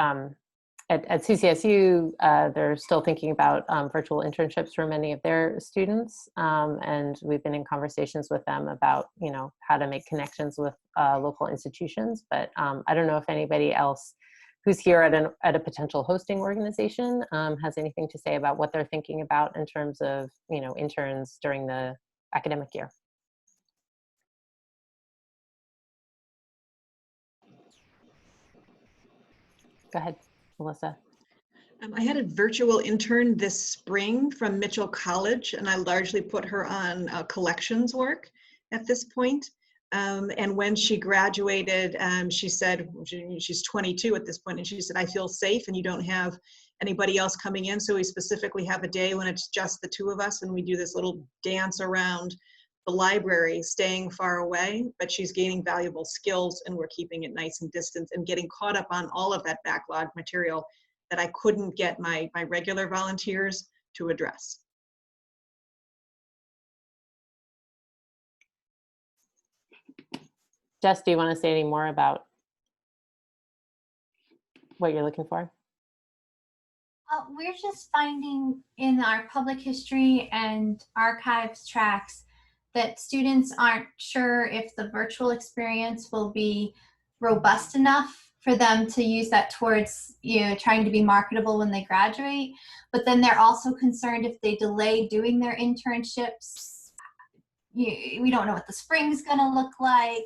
at CCSU, they're still thinking about virtual internships for many of their students. And we've been in conversations with them about, how to make connections with local institutions. But I don't know if anybody else who's here at a potential hosting organization has anything to say about what they're thinking about in terms of, interns during the academic year. Go ahead, Melissa. I had a virtual intern this spring from Mitchell College, and I largely put her on collections work at this point. And when she graduated, she said, she's 22 at this point, and she said, I feel safe and you don't have anybody else coming in. So we specifically have a day when it's just the two of us, and we do this little dance around the library, staying far away, but she's gaining valuable skills, and we're keeping it nice and distant and getting caught up on all of that backlog material that I couldn't get my regular volunteers to address. Jess, do you want to say any more about what you're looking for? We're just finding in our public history and archives tracks that students aren't sure if the virtual experience will be robust enough for them to use that towards trying to be marketable when they graduate. But then they're also concerned if they delay doing their internships, we don't know what the spring's going to look like.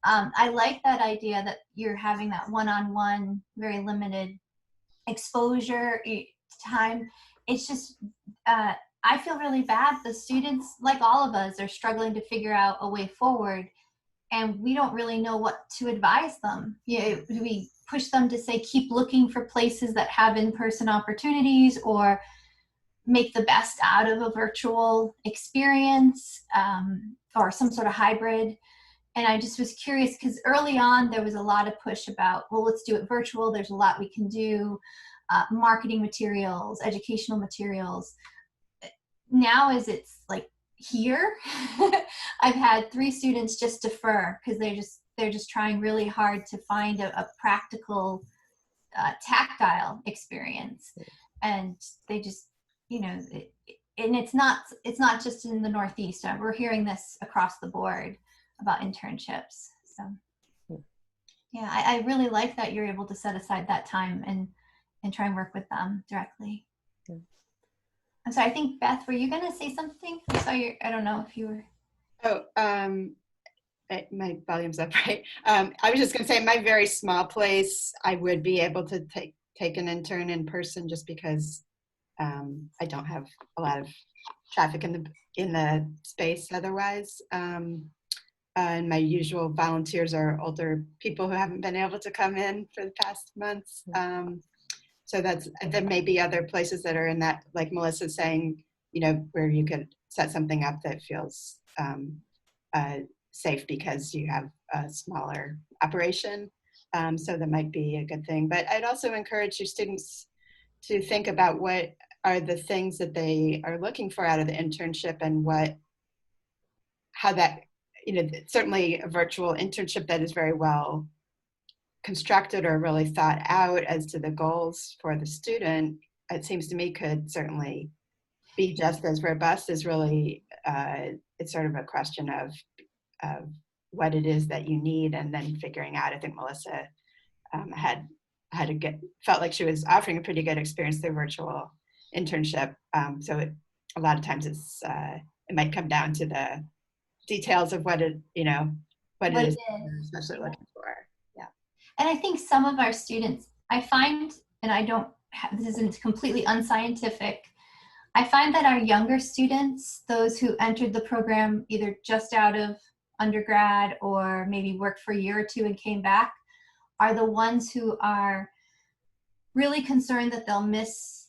I like that idea that you're having that one-on-one, very limited exposure time. It's just, I feel really bad. The students, like all of us, are struggling to figure out a way forward, and we don't really know what to advise them. We push them to say, keep looking for places that have in-person opportunities, or make the best out of a virtual experience, or some sort of hybrid. And I just was curious because early on there was a lot of push about, well, let's do it virtual. There's a lot we can do, marketing materials, educational materials. Now as it's like here, I've had 3 students just defer because they're just trying really hard to find a practical, tactile experience, and they just, and it's not just in the Northeast. We're hearing this across the board about internships. So yeah, I really like that you're able to set aside that time and try and work with them directly. Yeah. I'm sorry, I think Beth, were you gonna say something? I saw I don't know if you were. Oh, my volume's up, right? I was just gonna say, in my very small place, I would be able to take an intern in person just because I don't have a lot of traffic in the space otherwise. And my usual volunteers are older people who haven't been able to come in for the past months. So there may be other places that are in that, like Melissa's saying, where you could set something up that feels safe because you have a smaller operation. So that might be a good thing. But I'd also encourage your students to think about what are the things that they are looking for out of the internship, and how that, certainly a virtual internship that is very well constructed or really thought out as to the goals for the student, it seems to me could certainly be just as robust as really, it's sort of a question of what it is that you need, and then figuring out. I think Melissa felt like she was offering a pretty good experience through virtual internship. So a lot of times it might come down to the details of what it is you're especially looking for. Yeah. And I think some of our students, I find, and this isn't completely unscientific, I find that our younger students, those who entered the program either just out of undergrad or maybe worked for a year or 2 and came back, are the ones who are really concerned that they'll miss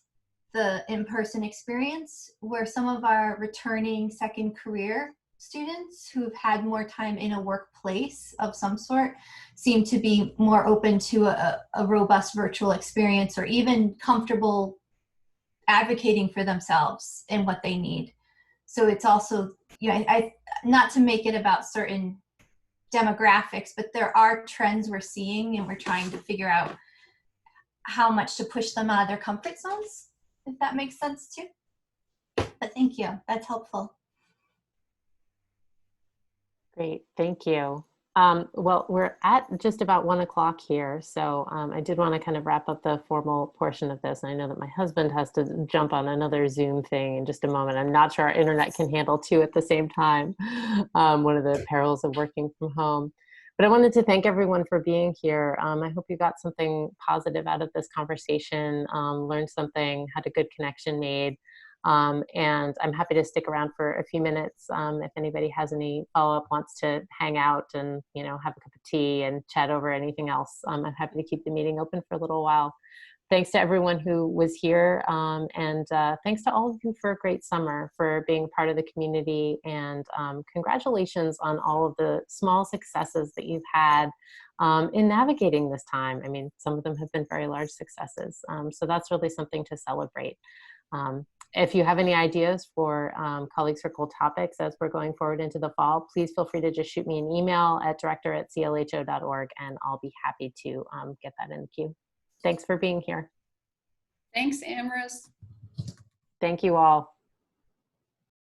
the in-person experience, where some of our returning second career students who've had more time in a workplace of some sort seem to be more open to a robust virtual experience, or even comfortable advocating for themselves and what they need. So it's also, I not to make it about certain demographics, but there are trends we're seeing, and we're trying to figure out how much to push them out of their comfort zones, if that makes sense too. But thank you, that's helpful. Great, thank you. Well, we're at just about 1 o'clock here, so I did want to kind of wrap up the formal portion of this. And I know that my husband has to jump on another Zoom thing in just a moment. I'm not sure our internet can handle two at the same time, one of the perils of working from home. But I wanted to thank everyone for being here. I hope you got something positive out of this conversation, learned something, had a good connection made. And I'm happy to stick around for a few minutes if anybody has any follow-up, wants to hang out and, you know, have a cup of tea and chat over anything else. I'm happy to keep the meeting open for a little while. Thanks to everyone who was here, and thanks to all of you for a great summer, for being part of the community, and congratulations on all of the small successes that you've had in navigating this time. I mean, some of them have been very large successes, so that's really something to celebrate. If you have any ideas for colleague circle topics as we're going forward into the fall, please feel free to just shoot me an email at director@clho.org, and I'll be happy to get that in the queue. Thanks for being here. Thanks, Amrose. Thank you all.